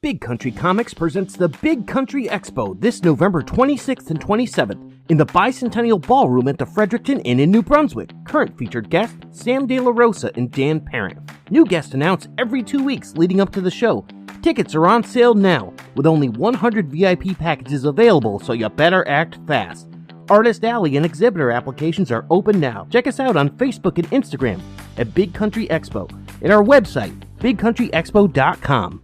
Big Country Comics presents the Big Country Expo this November 26th and 27th in the Bicentennial Ballroom at the Fredericton Inn in New Brunswick. Current featured guests, Sam De La Rosa and Dan Parent. New guests announced every 2 weeks leading up to the show. Tickets are on sale now, with only 100 VIP packages available, so you better act fast. Artist Alley and exhibitor applications are open now. Check us out on Facebook and Instagram at Big Country Expo and our website, bigcountryexpo.com.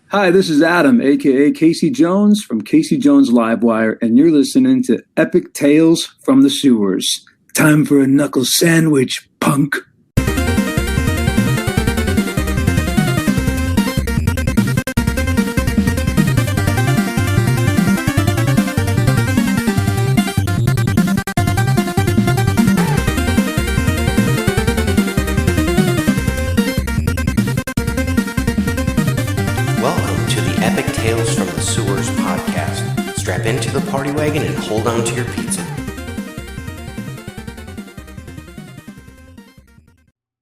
Hi, this is Adam, a.k.a. Casey Jones from Casey Jones Livewire, and you're listening to Epic Tales from the Sewers. Time for a knuckle sandwich, punk. Strap into the party wagon and hold on to your pizza.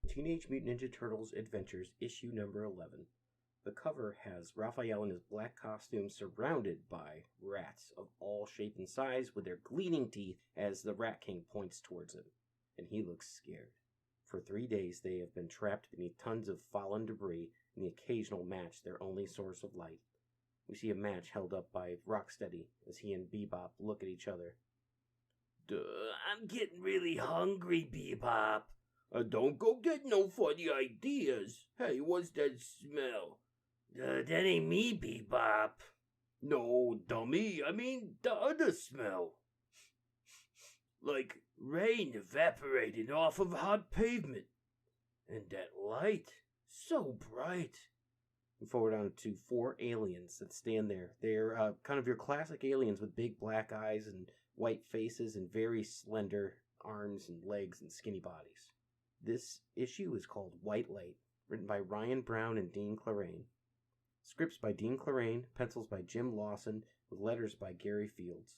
Teenage Mutant Ninja Turtles Adventures, issue number 11. The cover has Raphael in his black costume surrounded by rats of all shape and size with their gleaming teeth as the Rat King points towards him, and he looks scared. For 3 days they have been trapped beneath tons of fallen debris and the occasional match their only source of light. We see a match held up by Rocksteady as he and Bebop look at each other. I'm getting really hungry, Bebop. Don't go get no funny ideas. Hey, what's that smell? That ain't me, Bebop. No, dummy, I mean the other smell. Like rain evaporating off of hot pavement. And that light, so bright. We forward on to 4 aliens that stand there. They're kind of your classic aliens with big black eyes and white faces and very slender arms and legs and skinny bodies. This issue is called White Light, written by Ryan Brown and Dean Clarrain. Scripts by Dean Clarrain, pencils by Jim Lawson, with letters by Gary Fields.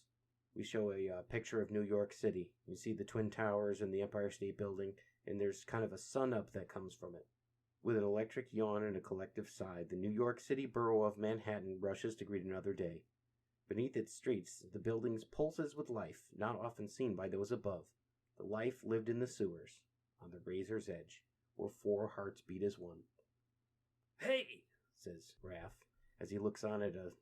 We show a picture of New York City. You see the Twin Towers and the Empire State Building, and there's kind of a sun up that comes from it. With an electric yawn and a collective sigh, the New York City borough of Manhattan rushes to greet another day. Beneath its streets, the buildings pulses with life, not often seen by those above. The life lived in the sewers, on the razor's edge, where 4 hearts beat as one. Hey, says Raph, as he looks on at a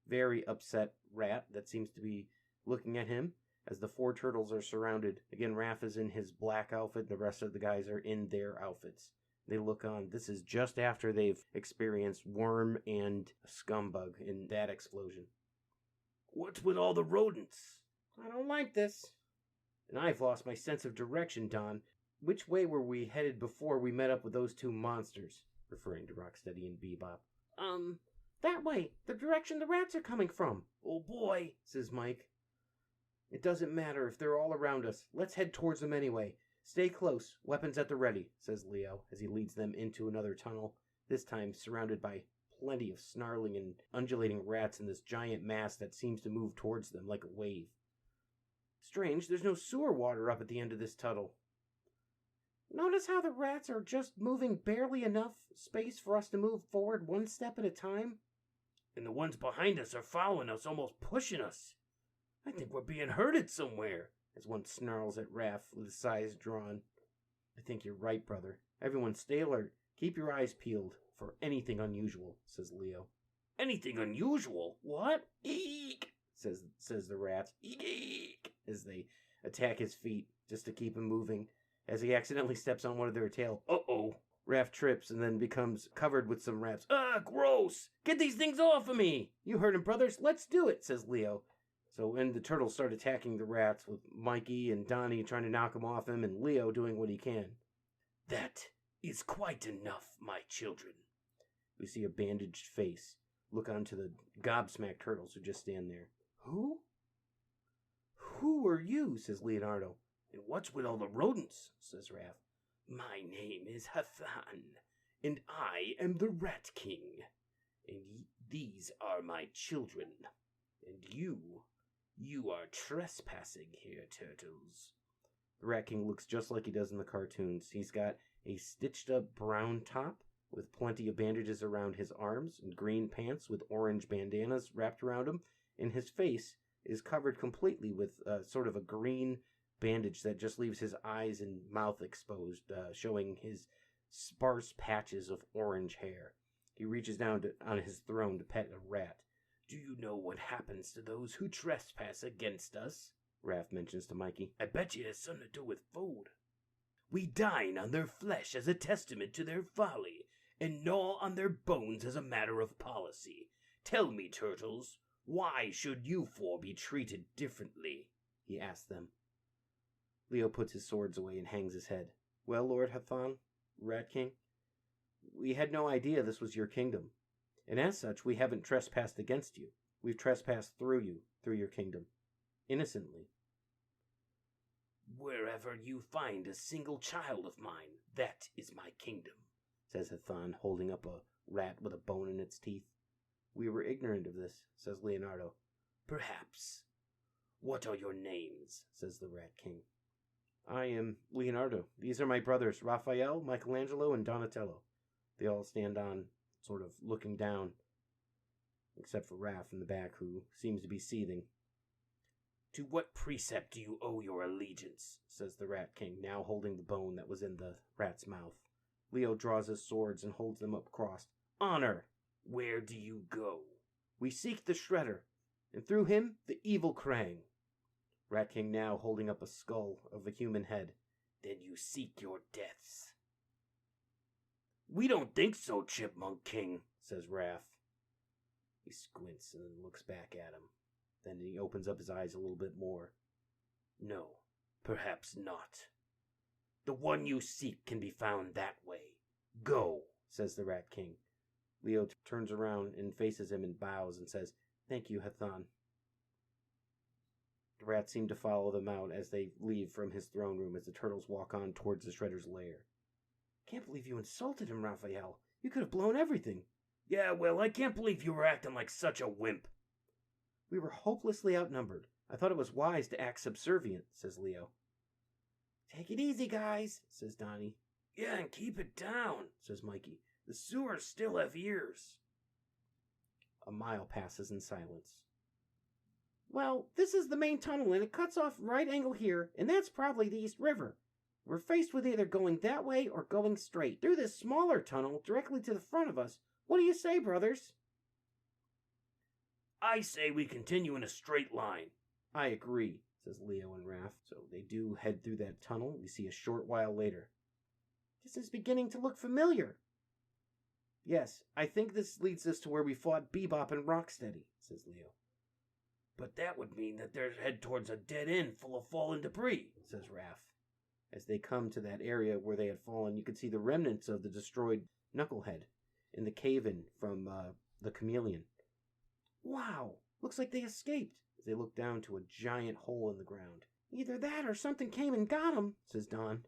very upset rat that seems to be looking at him, as the 4 turtles are surrounded. Again, Raph is in his black outfit, the rest of the guys are in their outfits. They look on. This is just after they've experienced Worm and Scumbug in that explosion. What's with all the rodents? I don't like this. And I've lost my sense of direction, Don. Which way were we headed before we met up with those 2 monsters? Referring to Rocksteady and Bebop. That way. The direction the rats are coming from. Oh boy, says Mike. It doesn't matter if they're all around us. Let's head towards them anyway. Stay close, weapons at the ready, says Leo, as he leads them into another tunnel, this time surrounded by plenty of snarling and undulating rats in this giant mass that seems to move towards them like a wave. Strange, there's no sewer water up at the end of this tunnel. Notice how the rats are just moving barely enough space for us to move forward 1 step at a time? And the ones behind us are following us, almost pushing us. I think we're being herded somewhere. As one snarls at Raph with his eyes drawn. I think you're right, brother. Everyone stay alert. Keep your eyes peeled for anything unusual, says Leo. Anything unusual? What? Eek! says the rats. Eek! As they attack his feet just to keep him moving. As he accidentally steps on one of their tail. Uh-oh. Raph trips and then becomes covered with some rats. Ah, gross! Get these things off of me! You heard him, brothers. Let's do it, says Leo. So when the turtles start attacking the rats, with Mikey and Donnie trying to knock them off him, and Leo doing what he can. That is quite enough, my children. We see a bandaged face look onto the gobsmacked turtles who just stand there. Who? Who are you? Says Leonardo. And what's with all the rodents? Says Raph. My name is Hathan, and I am the Rat King. And these are my children. And you are trespassing here, turtles. The Rat King looks just like he does in the cartoons. He's got a stitched up brown top with plenty of bandages around his arms and green pants with orange bandanas wrapped around him, and his face is covered completely with sort of a green bandage that just leaves his eyes and mouth exposed, showing his sparse patches of orange hair. He reaches down on his throne to pet a rat. Do you know what happens to those who trespass against us? Raph mentions to Mikey. I bet you it has something to do with food. We dine on their flesh as a testament to their folly, and gnaw on their bones as a matter of policy. Tell me, turtles, why should you four be treated differently? He asks them. Leo puts his swords away and hangs his head. Well, Lord Hathon, Rat King, we had no idea this was your kingdom, and as such we haven't trespassed against you. We've trespassed through you, through your kingdom, innocently. Wherever you find a single child of mine, that is my kingdom, says Hathon, holding up a rat with a bone in its teeth. We were ignorant of this, says Leonardo. Perhaps. What are your names? Says the Rat King. I am Leonardo. These are my brothers, Raphael, Michelangelo, and Donatello. They all stand on, sort of looking down, except for Raph in the back, who seems to be seething. To what precept do you owe your allegiance? Says the Rat King, now holding the bone that was in the rat's mouth. Leo draws his swords and holds them up crossed. Honor! Where do you go? We seek the Shredder, and through him, the evil Krang. Rat King now holding up a skull of a human head. Then you seek your deaths. We don't think so, Chipmunk King, says Raph. He squints and then looks back at him. Then he opens up his eyes a little bit more. No, perhaps not. The one you seek can be found that way. Go, says the Rat King. Leo turns around and faces him and bows and says, Thank you, Hathon. The rats seem to follow them out as they leave from his throne room as the turtles walk on towards the Shredder's lair. Can't believe you insulted him, Raphael. You could have blown everything. Yeah, well, I can't believe you were acting like such a wimp. We were hopelessly outnumbered. I thought it was wise to act subservient, says Leo. Take it easy, guys, says Donnie. Yeah, and keep it down, says Mikey. The sewers still have ears. A mile passes in silence. Well, this is the main tunnel, and it cuts off right angle here, and that's probably the East River. We're faced with either going that way or going straight through this smaller tunnel directly to the front of us. What do you say, brothers? I say we continue in a straight line. I agree, says Leo and Raph. So they do head through that tunnel. We see a short while later. This is beginning to look familiar. Yes, I think this leads us to where we fought Bebop and Rocksteady, says Leo. But that would mean that they're head towards a dead end full of fallen debris, says Raph. As they come to that area where they had fallen, you can see the remnants of the destroyed Knucklehead in the cave-in from the Chameleon. Wow, looks like they escaped. As they look down to a giant hole in the ground. Either that or something came and got them, says Don.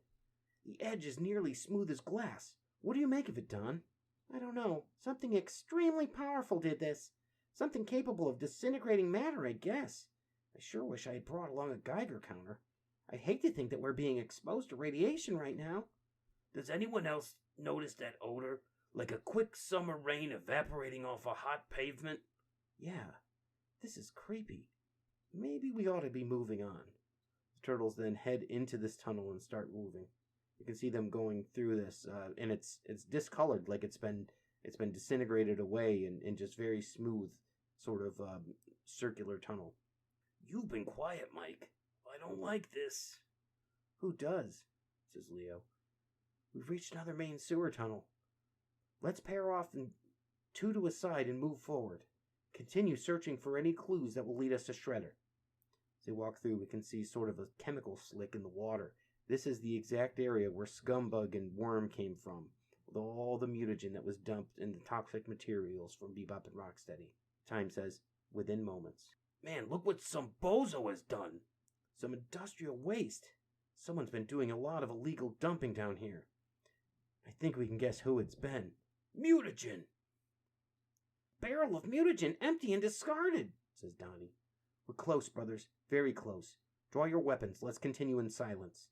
The edge is nearly smooth as glass. What do you make of it, Don? I don't know. Something extremely powerful did this. Something capable of disintegrating matter, I guess. I sure wish I had brought along a Geiger counter. I'd hate to think that we're being exposed to radiation right now. Does anyone else notice that odor? Like a quick summer rain evaporating off a hot pavement? Yeah, this is creepy. Maybe we ought to be moving on. The turtles then head into this tunnel and start moving. You can see them going through this, and it's discolored, like it's been disintegrated away in just very smooth, sort of circular tunnel. You've been quiet, Mike. I don't like this. Who does? Says Leo. We've reached another main sewer tunnel. Let's pair off and two to a side and move forward. Continue searching for any clues that will lead us to Shredder. As they walk through, we can see sort of a chemical slick in the water. This is the exact area where Scumbug and Worm came from, with all the mutagen that was dumped in the toxic materials from Bebop and Rocksteady. Time says, within moments. Man, look what some bozo has done. Some industrial waste. Someone's been doing a lot of illegal dumping down here. I think we can guess who it's been. Mutagen! Barrel of mutagen, empty and discarded, says Donnie. We're close, brothers. Very close. Draw your weapons. Let's continue in silence.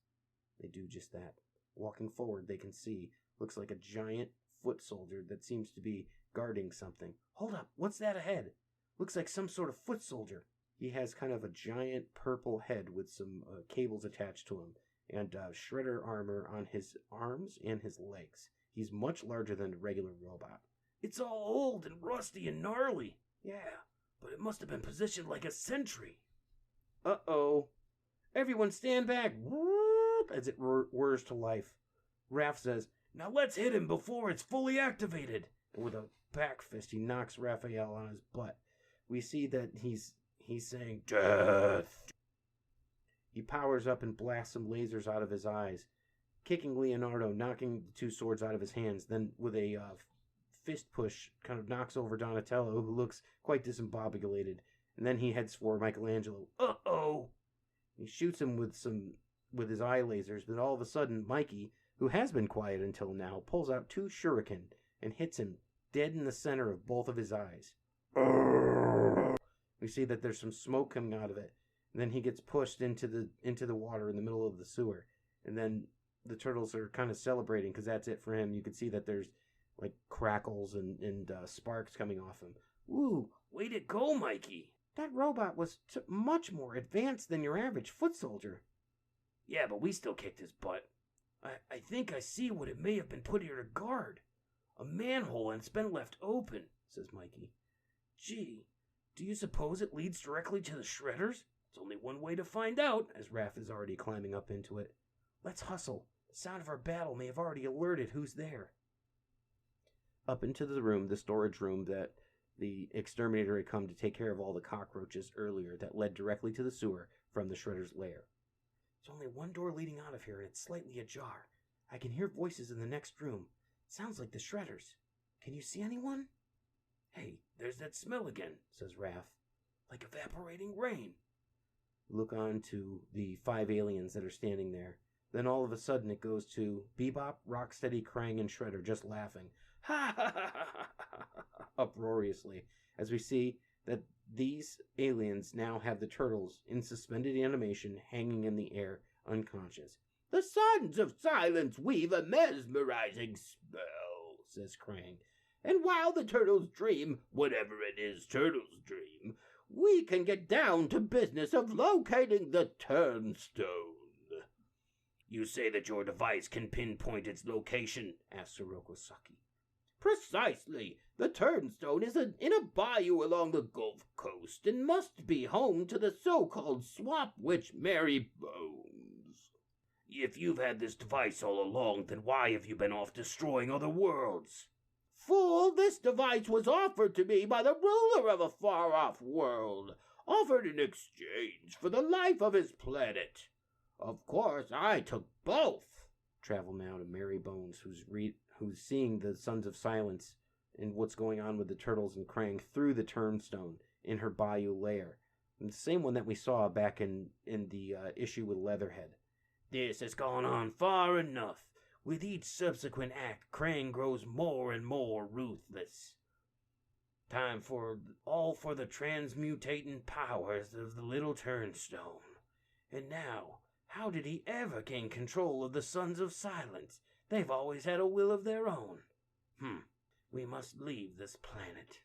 They do just that. Walking forward, they can see, looks like a giant, foot soldier that seems to be guarding something. Hold up, what's that ahead? Looks like some sort of foot soldier. He has kind of a giant purple head with some cables attached to him and shredder armor on his arms and his legs. He's much larger than a regular robot. It's all old and rusty and gnarly. Yeah, but it must have been positioned like a sentry. Uh-oh. Everyone stand back. Whoop, as it whirs to life. Raph says, now let's hit him before it's fully activated. And with a back fist, he knocks Raphael on his butt. We see that he's saying, death. He powers up and blasts some lasers out of his eyes, kicking Leonardo, knocking the two swords out of his hands. Then with a fist push, kind of knocks over Donatello, who looks quite discombobulated. And then he heads for Michelangelo. Uh-oh! He shoots him with his eye lasers, but all of a sudden, Mikey, who has been quiet until now, pulls out two shuriken and hits him dead in the center of both of his eyes. We see that there's some smoke coming out of it, and then he gets pushed into the water in the middle of the sewer. And then the turtles are kind of celebrating because that's it for him. You can see that there's like crackles and sparks coming off him. Woo, way to go, Mikey. That robot was much more advanced than your average foot soldier. Yeah, but we still kicked his butt. I think I see what it may have been put here to guard. A manhole, and it's been left open, says Mikey. Gee, do you suppose it leads directly to the shredders? It's only one way to find out, as Raph is already climbing up into it. Let's hustle. The sound of our battle may have already alerted who's there. Up into the room, the storage room that the exterminator had come to take care of all the cockroaches earlier that led directly to the sewer from the shredder's lair. There's only one door leading out of here, and it's slightly ajar. I can hear voices in the next room. It sounds like the shredders. Can you see anyone? Hey, there's that smell again, says Raph. Like evaporating rain. Look on to the 5 aliens that are standing there. Then all of a sudden it goes to Bebop, Rocksteady, Krang, and Shredder just laughing. Ha ha ha ha ha ha, uproariously, as we see that these aliens now have the turtles in suspended animation hanging in the air, unconscious. The Sons of Silence weave a mesmerizing spell, says Krang. And while the turtles dream, whatever it is turtles dream, we can get down to business of locating the Turnstone. You say that your device can pinpoint its location, asks Hiroko Saki. Precisely. The Turnstone is in a bayou along the Gulf Coast and must be home to the so-called swamp witch Mary Bones. If you've had this device all along, then why have you been off destroying other worlds? Fool, this device was offered to me by the ruler of a far-off world, offered in exchange for the life of his planet. Of course, I took both. Travel now to Mary Bones, who's seeing the Sons of Silence and what's going on with the turtles and Krang through the Turnstone in her bayou lair. And the same one that we saw back in the issue with Leatherhead. This has gone on far enough. With each subsequent act, Krang grows more and more ruthless. Time for the transmutating powers of the little Turnstone. And now, how did he ever gain control of the Sons of Silence? They've always had a will of their own. We must leave this planet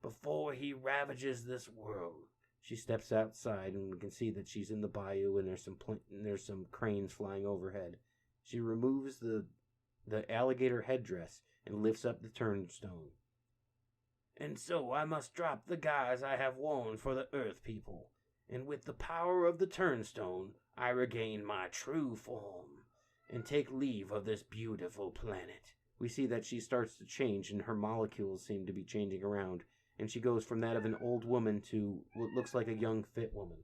before he ravages this world. She steps outside, and we can see that she's in the bayou, and there's some cranes flying overhead. She removes the alligator headdress and lifts up the Turnstone. And so I must drop the guise I have worn for the Earth people, and with the power of the Turnstone, I regain my true form and take leave of this beautiful planet. We see that she starts to change, and her molecules seem to be changing around, and she goes from that of an old woman to what looks like a young, fit woman.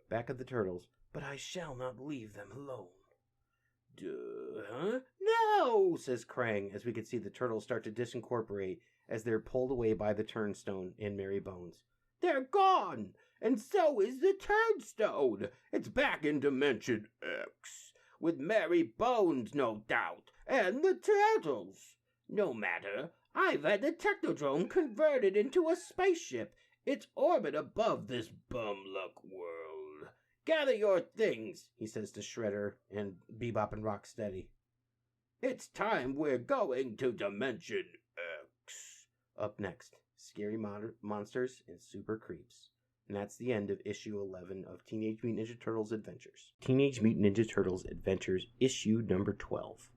Back at the turtles. But I shall not leave them alone. Huh? No, says Krang, as we can see the turtles start to disincorporate as they're pulled away by the Turnstone and Mary Bones. They're gone, and so is the Turnstone. It's back in Dimension X, with Mary Bones, no doubt, and the turtles. No matter, I've had the Technodrome converted into a spaceship. Its orbit above this bum-luck world. Gather your things, he says to Shredder and Bebop and Rocksteady. It's time we're going to Dimension X. Up next, scary monsters and super creeps. And that's the end of issue 11 of Teenage Mutant Ninja Turtles Adventures. Teenage Mutant Ninja Turtles Adventures issue number 12.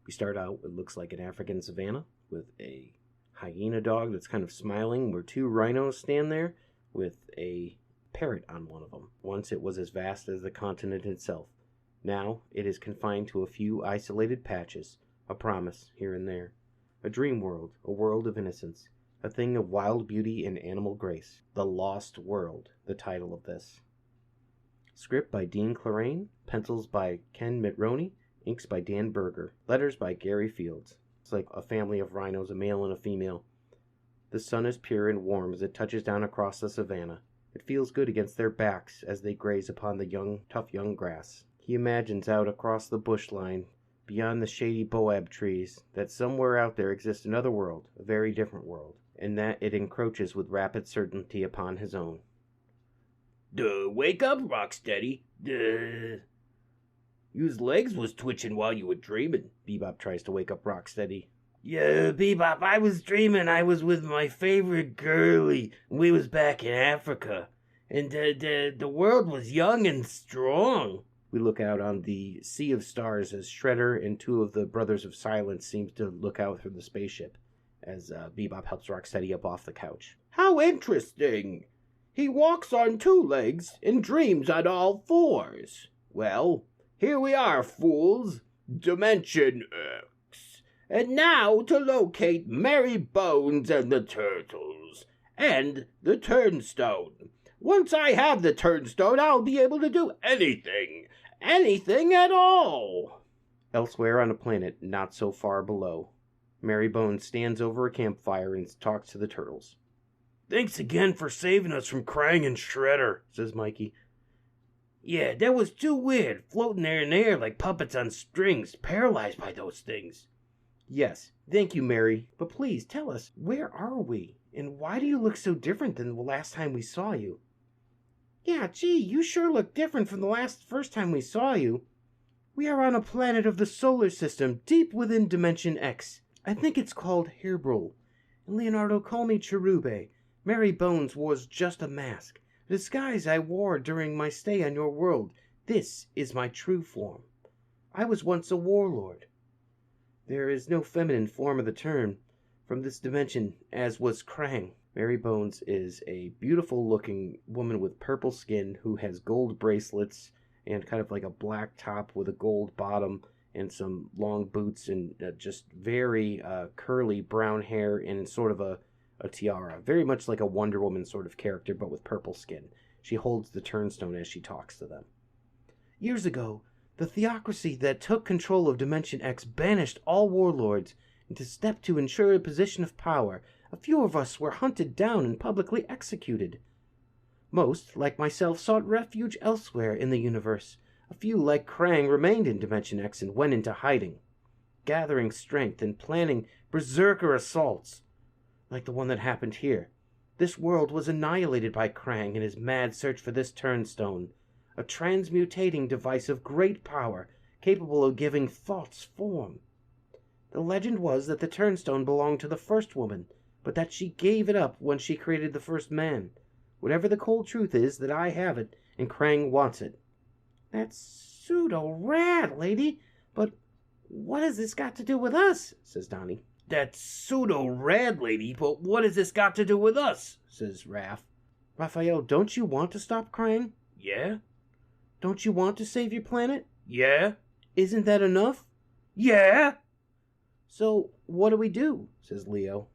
We start out, it looks like an African savanna with a hyena dog that's kind of smiling, where two rhinos stand there with a parrot on one of them. Once it was as vast as the continent itself. Now it is confined to a few isolated patches, a promise here and there. A dream world, a world of innocence, a thing of wild beauty and animal grace. The Lost World, the title of this. Script by Dean Clarane, pencils by Ken Mitroni, inks by Dan Berger, letters by Gary Fields. It's like a family of rhinos, a male and a female. The sun is pure and warm as it touches down across the savannah. It feels good against their backs as they graze upon the tough young grass. He imagines out across the bush line, beyond the shady boab trees, that somewhere out there exists another world, a very different world, and that it encroaches with rapid certainty upon his own. Duh, wake up, Rocksteady. Duh. You's legs was twitching while you were dreaming. Bebop tries to wake up Rocksteady. Yeah, Bebop, I was dreaming I was with my favorite girlie. We was back in Africa. And the world was young and strong. We look out on the sea of stars as Shredder and two of the Brothers of Silence seem to look out through the spaceship as Bebop helps Rocksteady up off the couch. How interesting. He walks on two legs and dreams on all fours. Well, here we are, fools. Dimension X. And now to locate Mary Bones and the Turtles. And the Turnstone. Once I have the Turnstone, I'll be able to do anything. Anything at all. Elsewhere on a planet not so far below, Mary Bones stands over a campfire and talks to the turtles. Thanks again for saving us from Krang and Shredder, says Mikey. Yeah, that was too weird, floating there in the air like puppets on strings, paralyzed by those things. Yes, thank you, Mary, but please tell us, where are we? And why do you look so different than the last time we saw you? Yeah, gee, you sure look different from the first time we saw you. We are on a planet of the solar system, deep within Dimension X. I think it's called Herbrul. And Leonardo, call me Cherube. Mary Bones was just a mask, a disguise I wore during my stay on your world. This is my true form. I was once a warlord. There is no feminine form of the term from this dimension, as was Krang. Mary Bones is a beautiful-looking woman with purple skin who has gold bracelets and kind of like a black top with a gold bottom and some long boots and just very curly brown hair and sort of a tiara. Very much like a Wonder Woman sort of character, but with purple skin. She holds the Turnstone as she talks to them. Years ago, the theocracy that took control of Dimension X banished all warlords, and to step to ensure a position of power, a few of us were hunted down and publicly executed. Most, like myself, sought refuge elsewhere in the universe. A few, like Krang, remained in Dimension X and went into hiding, gathering strength and planning berserker assaults, like the one that happened here. This world was annihilated by Krang in his mad search for this Turnstone, a transmutating device of great power, capable of giving thoughts form. The legend was that the Turnstone belonged to the first woman, but that she gave it up when she created the first man. Whatever the cold truth is, that I have it, and Krang wants it. That's pseudo-rad, lady, but what has this got to do with us? Says Donnie. That's pseudo-rad, lady, but what has this got to do with us? Says Raph. Raphael, don't you want to stop Krang? Yeah. Don't you want to save your planet? Yeah. Isn't that enough? Yeah. So, what do we do? Says Leo.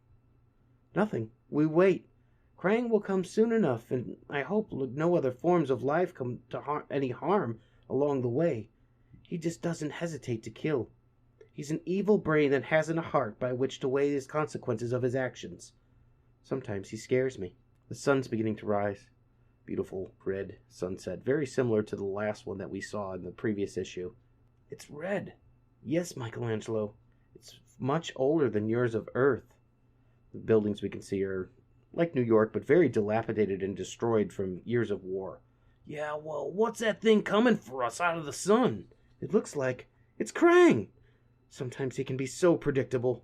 Nothing. We wait. Krang will come soon enough, and I hope no other forms of life come to any harm along the way. He just doesn't hesitate to kill. He's an evil brain that hasn't a heart by which to weigh the consequences of his actions. Sometimes he scares me. The sun's beginning to rise. Beautiful red sunset, very similar to the last one that we saw in the previous issue. It's red. Yes, Michelangelo. It's much older than yours of Earth. The buildings we can see are like New York, but very dilapidated and destroyed from years of war. Yeah, well, what's that thing coming for us out of the sun? It looks like it's Krang. Sometimes he can be so predictable.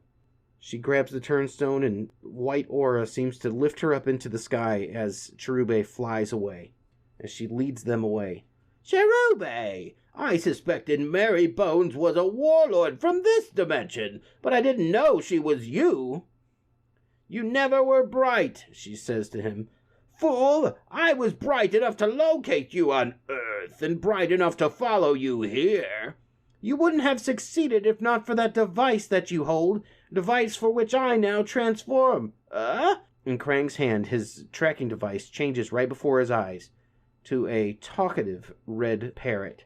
She grabs the turnstone, and white aura seems to lift her up into the sky as Cherube flies away, as she leads them away. Cherube! I suspected Mary Bones was a warlord from this dimension, but I didn't know she was you. You never were bright, she says to him. Fool! I was bright enough to locate you on Earth, and bright enough to follow you here. You wouldn't have succeeded if not for that device that you hold, device for which I now transform. In Krang's hand, his tracking device changes right before his eyes to a talkative red parrot.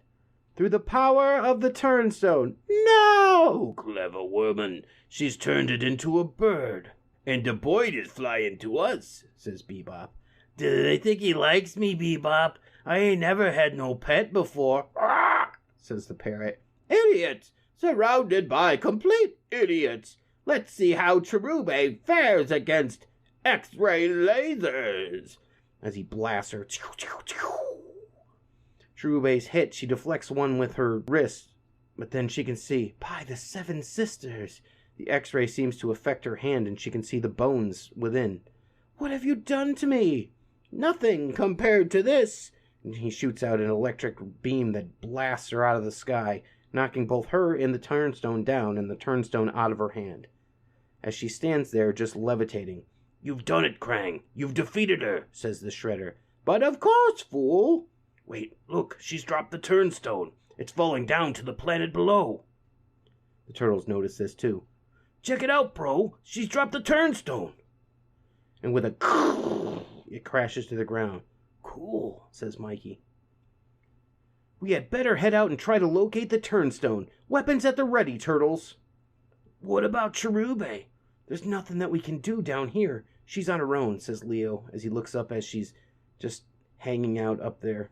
Through the power of the Turnstone. No! Clever woman. She's turned it into a bird. And the bird is flying to us, says Bebop. Do they think he likes me, Bebop? I ain't never had no pet before. Says the parrot. Idiots! Surrounded by complete idiots. Let's see how Cherube fares against X-ray lasers. As he blasts her. Cherube's hit, she deflects one with her wrist, but then she can see, by the seven sisters. The X-ray seems to affect her hand, and she can see the bones within. What have you done to me? Nothing compared to this. And he shoots out an electric beam that blasts her out of the sky, knocking both her and the Turnstone down and the Turnstone out of her hand. As she stands there, just levitating. You've done it, Krang. You've defeated her, says the Shredder. But of course, fool. Wait, look, she's dropped the Turnstone. It's falling down to the planet below. The turtles notice this too. Check it out, bro. She's dropped the Turnstone. And with a it crashes to the ground. Cool, says Mikey. We had better head out and try to locate the Turnstone. Weapons at the ready, turtles. What about Cherube? There's nothing that we can do down here. She's on her own, says Leo, as he looks up as she's just hanging out up there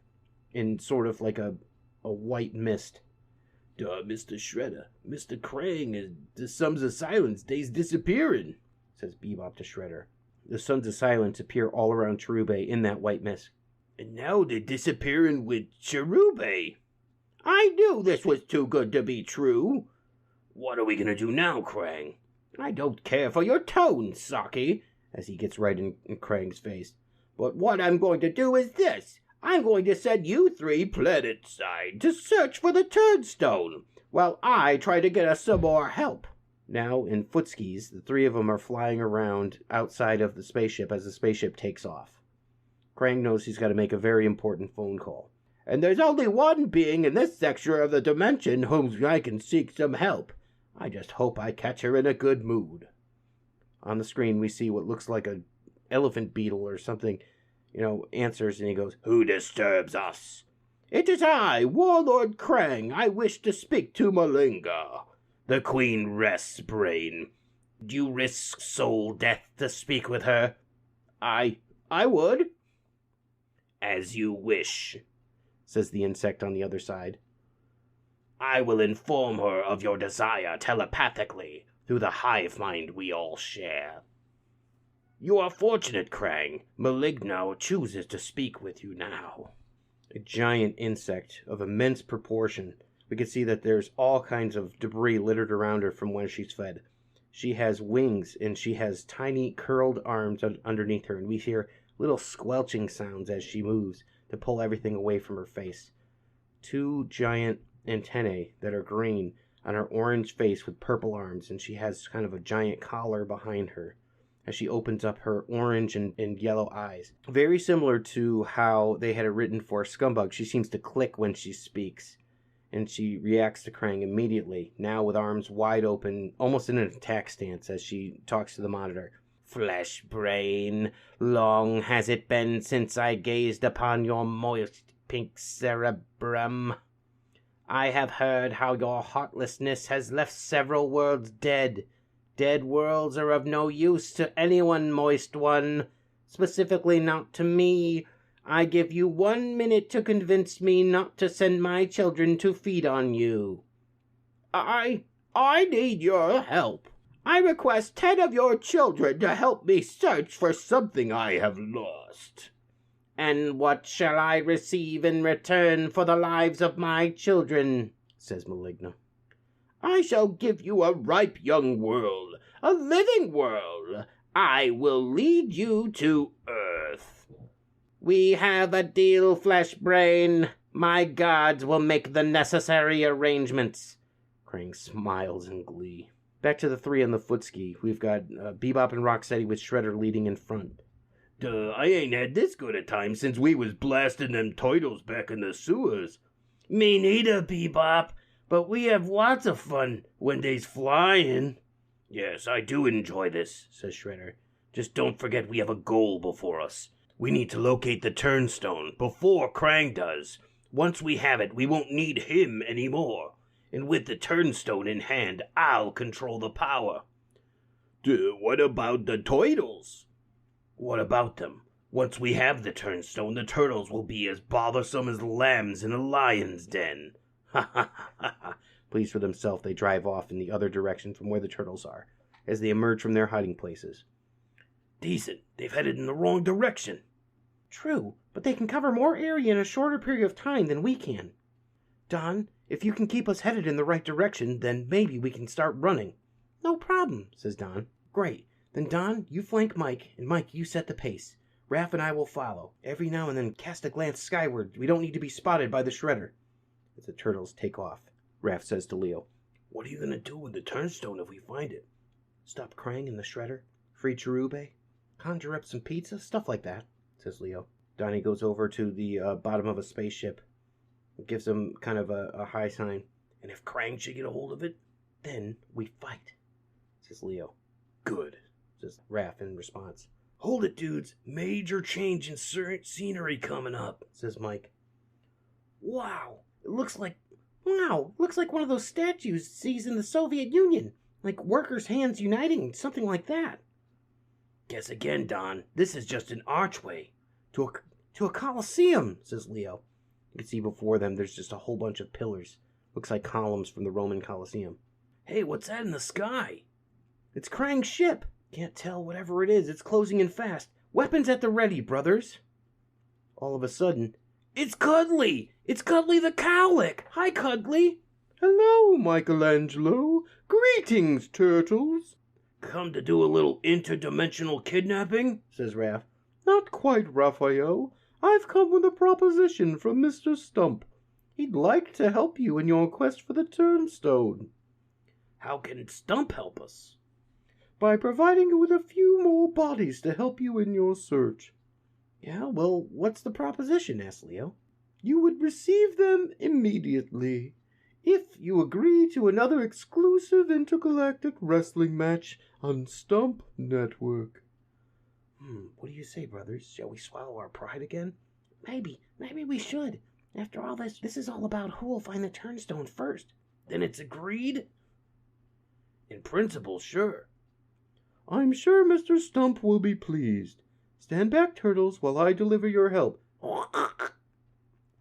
in sort of like a white mist. Mr. Shredder, Mr. Krang is the Sons of Silence. They's disappearing, says Bebop to Shredder. The Sons of Silence appear all around Cherube in that white mist. And now they're disappearing with Cherube. I knew this was too good to be true. What are we gonna do now, Krang? I don't care for your tone, Saki, as he gets right in Krang's face. But what I'm going to do is this. I'm going to send you three planet-side to search for the Turnstone, while I try to get us some more help. Now, in footskis, the three of them are flying around outside of the spaceship as the spaceship takes off. Krang knows he's got to make a very important phone call. And there's only one being in this section of the dimension whom I can seek some help. I just hope I catch her in a good mood. On the screen, we see what looks like a elephant beetle or something, answers, and he goes, Who disturbs us? It is I, Warlord Krang. I wish to speak to Maligna. The Queen rests, brain. Do you risk soul death to speak with her? I would. As you wish, says the insect on the other side. I will inform her of your desire telepathically through the hive mind we all share. You are fortunate, Krang. Maligna chooses to speak with you now. A giant insect of immense proportion. We can see that there's all kinds of debris littered around her from when she's fed. She has wings, and she has tiny curled arms underneath her, and we hear little squelching sounds as she moves to pull everything away from her face. Two giant antennae that are green on her orange face with purple arms, and she has kind of a giant collar behind her as she opens up her orange and yellow eyes. Very similar to how they had it written for Scumbug. She seems to click when she speaks, and she reacts to Krang immediately, now with arms wide open, almost in an attack stance as she talks to the monitor. Flesh brain, long has it been since I gazed upon your moist pink cerebrum. I have heard how your heartlessness has left several worlds dead. Dead worlds are of no use to anyone, moist one. Specifically not to me. I give you 1 minute to convince me not to send my children to feed on you. I need your help. I request 10 of your children to help me search for something I have lost. And what shall I receive in return for the lives of my children? Says Maligna. I shall give you a ripe young world, a living world. I will lead you to Earth. We have a deal, Flesh Brain. My gods will make the necessary arrangements. Krang smiles in glee. Back to the three on the footski. We've got Bebop and Rocksteady with Shredder leading in front. I ain't had this good a time since we was blasting them turtles back in the sewers. Me neither, Bebop, but we have lots of fun when they's flying. Yes, I do enjoy this, says Shredder. Just don't forget we have a goal before us. We need to locate the Turnstone before Krang does. Once we have it, we won't need him anymore. And with the Turnstone in hand, I'll control the power. What about the turtles? What about them? Once we have the Turnstone, the turtles will be as bothersome as lambs in a lion's den. Ha ha ha ha. Pleased with themselves, they drive off in the other direction from where the turtles are, as they emerge from their hiding places. Decent. They've headed in the wrong direction. True, but they can cover more area in a shorter period of time than we can. Don, if you can keep us headed in the right direction, then maybe we can start running. No problem, says Don. Great. Then Don, you flank Mike, and Mike, you set the pace. Raph and I will follow. Every now and then cast a glance skyward. We don't need to be spotted by the Shredder. As the turtles take off, Raph says to Leo, What are you going to do with the Turnstone if we find it? Stop Krang and the Shredder? Free Cherube? Conjure up some pizza? Stuff like that, says Leo. Donnie goes over to the bottom of a spaceship. Gives him kind of a high sign. And if Krang should get a hold of it? Then we fight, says Leo. Good, says Raph in response. Hold it, dudes. Major change in scenery coming up, says Mike. Wow, it looks like one of those statues sees in the Soviet Union. Like workers' hands uniting, something like that. Guess again, Don. This is just an archway. To a coliseum, says Leo. You can see before them there's just a whole bunch of pillars. Looks like columns from the Roman Colosseum. Hey, what's that in the sky? It's Krang's ship. Can't tell, whatever it is. It's closing in fast. Weapons at the ready, brothers. All of a sudden, it's Cuddly! It's Cuddly the Cowlick! Hi, Cuddly! Hello, Michelangelo. Greetings, turtles. Come to do a little interdimensional kidnapping? Says Raph. Not quite, Raphael. I've come with a proposition from Mr. Stump. He'd like to help you in your quest for the Turnstone. How can Stump help us? By providing you with a few more bodies to help you in your search. Yeah, well, what's the proposition? Asked Leo. You would receive them immediately, if you agree to another exclusive intergalactic wrestling match on Stump Network. What do you say, brothers? Shall we swallow our pride again? Maybe we should. After all this is all about who will find the Turnstone first. Then it's agreed? In principle, sure. I'm sure Mr. Stump will be pleased. Stand back, turtles, while I deliver your help.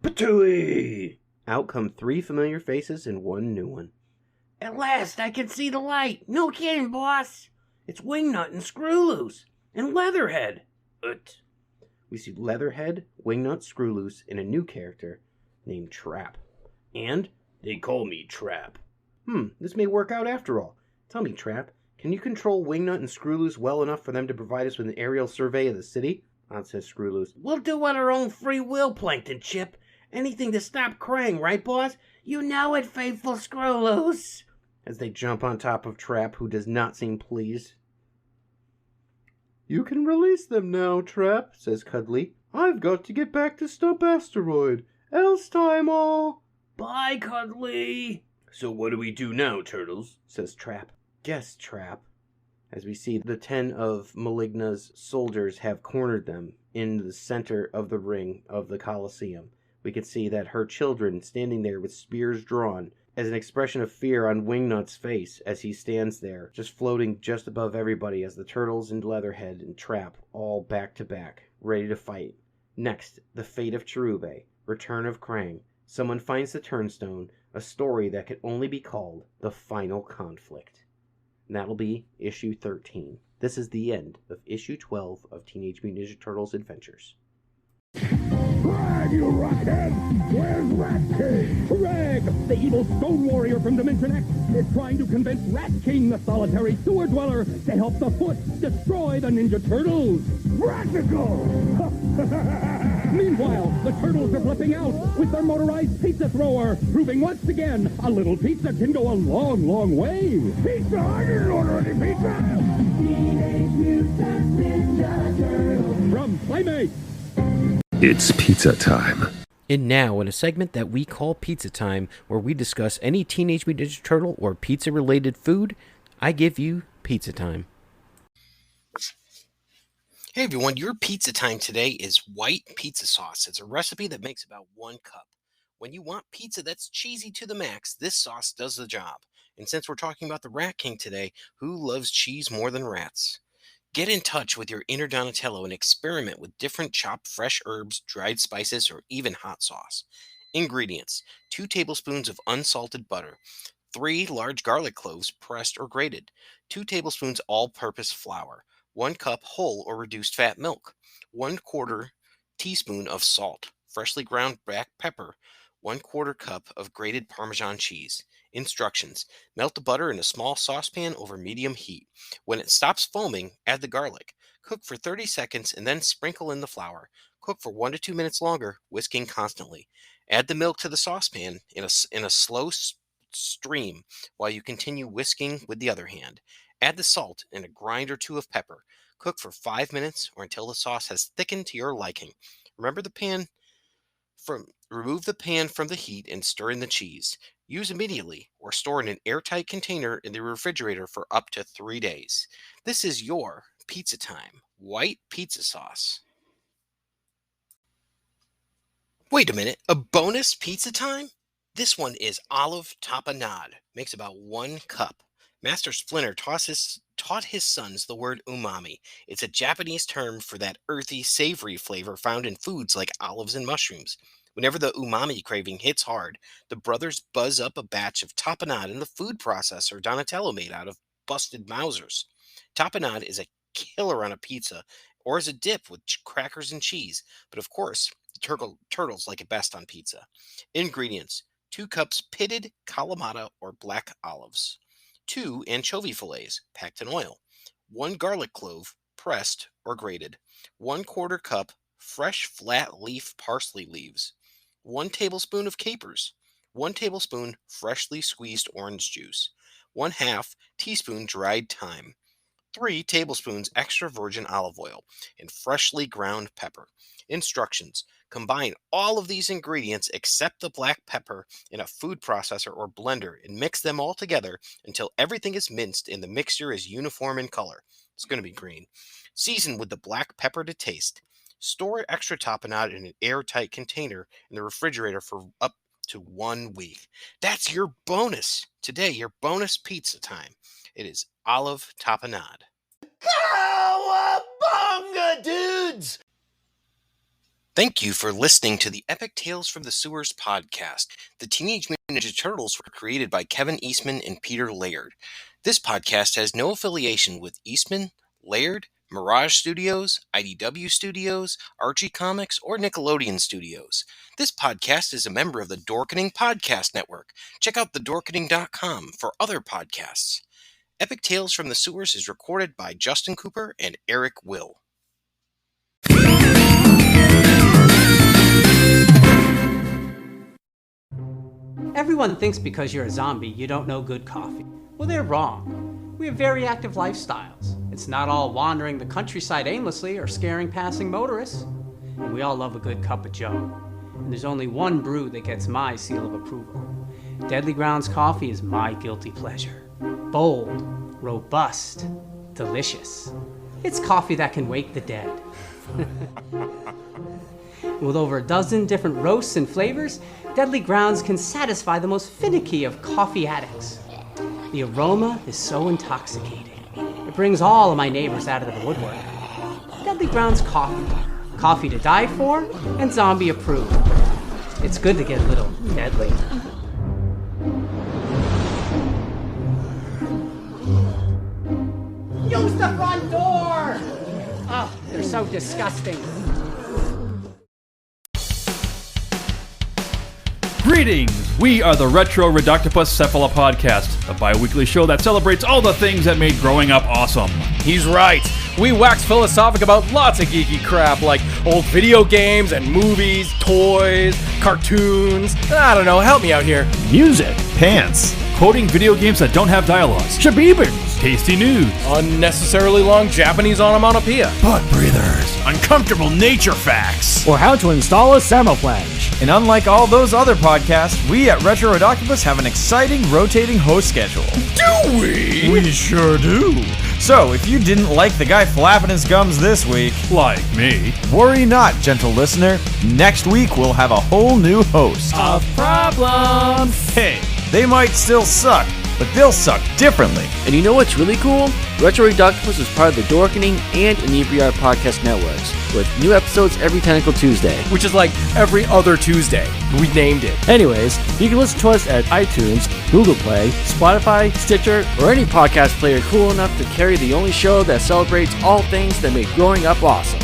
Patooey! Out come 3 familiar faces and 1 new one. At last, I can see the light. No kidding, boss. It's Wingnut and Screwloose and Leatherhead. We see Leatherhead, Wingnut, Screwloose, and a new character named Trap. And they call me Trap. This may work out after all. Tell me, Trap, can you control Wingnut and Screwloose well enough for them to provide us with an aerial survey of the city? Says Screwloose. We'll do on our own free will, Plankton Chip. Anything to stop Krang, right, boss? You know it, faithful Screwloose. As they jump on top of Trap, who does not seem pleased. You can release them now, Trap, says Cuddly. I've got to get back to Stump Asteroid. Else time all. Bye, Cuddly. So what do we do now, turtles? Says Trap. Guess, Trap. As we see the 10 of Maligna's soldiers have cornered them in the center of the ring of the Colosseum. We can see that her children standing there with spears drawn as an expression of fear on Wingnut's face as he stands there, just floating just above everybody as the turtles and Leatherhead and Trap all back to back, ready to fight. Next, the fate of Cherube, return of Krang, someone finds the Turnstone, a story that could only be called The Final Conflict. And that'll be issue 13. This is the end of issue 12 of Teenage Mutant Ninja Turtles Adventures. Right. have you, Rathead? Where's Rat King? Krang, the evil stone warrior from Dimension X, is trying to convince Rat King, the solitary sewer dweller, to help the Foot destroy the Ninja Turtles. Practical! Meanwhile, the Turtles are flipping out with their motorized pizza thrower, proving once again a little pizza can go a long, long way. Pizza? I didn't order any pizza! Teenage Mutant Ninja Turtles. From Playmates. It's pizza time. And now, in a segment that we call Pizza Time, where we discuss any Teenage Mutant Ninja Turtle or pizza-related food, I give you Pizza Time. Hey everyone, your pizza time today is white pizza sauce. It's a recipe that makes about 1 cup. When you want pizza that's cheesy to the max, this sauce does the job. And since we're talking about the Rat King today, who loves cheese more than rats? Get in touch with your inner Donatello and experiment with different chopped fresh herbs, dried spices, or even hot sauce. Ingredients: 2 tablespoons of unsalted butter, 3 large garlic cloves pressed or grated, 2 tablespoons all-purpose flour, 1 cup whole or reduced fat milk, 1/4 teaspoon of salt, freshly ground black pepper, 1/4 cup of grated Parmesan cheese. Instructions: melt the butter in a small saucepan over medium heat. When it stops foaming, add the garlic. Cook for 30 seconds and then sprinkle in the flour. Cook for 1 to 2 minutes longer, whisking constantly. Add the milk to the saucepan in a slow stream while you continue whisking with the other hand. Add the salt and a grind or 2 of pepper. Cook for 5 minutes or until the sauce has thickened to your liking. Remove the pan from the heat and stir in the cheese. Use immediately or store in an airtight container in the refrigerator for up to 3 days. This is your Pizza Time white pizza sauce. Wait a minute, a bonus pizza time? This one is olive tapenade. Makes about 1 cup. Master Splinter taught his sons the word umami. It's a Japanese term for that earthy, savory flavor found in foods like olives and mushrooms. Whenever the umami craving hits hard, the brothers buzz up a batch of tapenade in the food processor Donatello made out of busted Mausers. Tapenade is a killer on a pizza or as a dip with crackers and cheese, but of course, the turtles like it best on pizza. Ingredients: 2 cups pitted Kalamata or black olives, 2 anchovy fillets packed in oil, 1 garlic clove pressed or grated, 1/4 cup fresh flat leaf parsley leaves, 1 tablespoon of capers, 1 tablespoon freshly squeezed orange juice, 1/2 teaspoon dried thyme, 3 tablespoons extra virgin olive oil, and freshly ground pepper. Instructions: combine all of these ingredients except the black pepper in a food processor or blender and mix them all together until everything is minced and the mixture is uniform in color. It's going to be green. Season with the black pepper to taste. Store extra tapenade in an airtight container in the refrigerator for up to 1 week. That's your bonus today, your bonus pizza time. It is olive tapenade. Cowabunga, dudes! Thank you for listening to the Epic Tales from the Sewers podcast. The Teenage Mutant Ninja Turtles were created by Kevin Eastman and Peter Laird. This podcast has no affiliation with Eastman, Laird, Mirage Studios, IDW Studios, Archie Comics, or Nickelodeon Studios. This podcast is a member of the Dorkening Podcast Network. Check out thedorkening.com for other podcasts. Epic Tales from the Sewers is recorded by Justin Cooper and Eric Will. Everyone thinks because you're a zombie, you don't know good coffee. Well, they're wrong. We have very active lifestyles. It's not all wandering the countryside aimlessly or scaring passing motorists. And we all love a good cup of joe. And there's only one brew that gets my seal of approval. Deadly Grounds coffee is my guilty pleasure. Bold, robust, delicious. It's coffee that can wake the dead. With over a dozen different roasts and flavors, Deadly Grounds can satisfy the most finicky of coffee addicts. The aroma is so intoxicating. It brings all of my neighbors out of the woodwork. Deadly Grounds coffee. Coffee to die for and zombie approved. It's good to get a little deadly. Use the front door! Oh, they're so disgusting. Greetings! We are the Retro Reductopus Cephala Podcast, a bi-weekly show that celebrates all the things that made growing up awesome. He's right. We wax philosophic about lots of geeky crap like old video games and movies, toys, cartoons. I don't know, help me out here. Music. Pants. Quoting video games that don't have dialogues. Shabibans. Tasty news. Unnecessarily long Japanese onomatopoeia. Butt breathers. Uncomfortable nature facts. Or how to install a Samoflange. And unlike all those other podcasts, we at Retro Reductopus have an exciting rotating host schedule. Do we? We sure do. So, if you didn't like the guy flapping his gums this week, like me, worry not, gentle listener. Next week we'll have a whole new host. Of problems. Hey, they might still suck, but they'll suck differently. And you know what's really cool? Retro Reductopus is part of the Dorkening and Inebriar podcast networks, with new episodes every Tentacle Tuesday. Which is like every other Tuesday. We named it. Anyways, you can listen to us at iTunes, Google Play, Spotify, Stitcher, or any podcast player cool enough to carry the only show that celebrates all things that make growing up awesome.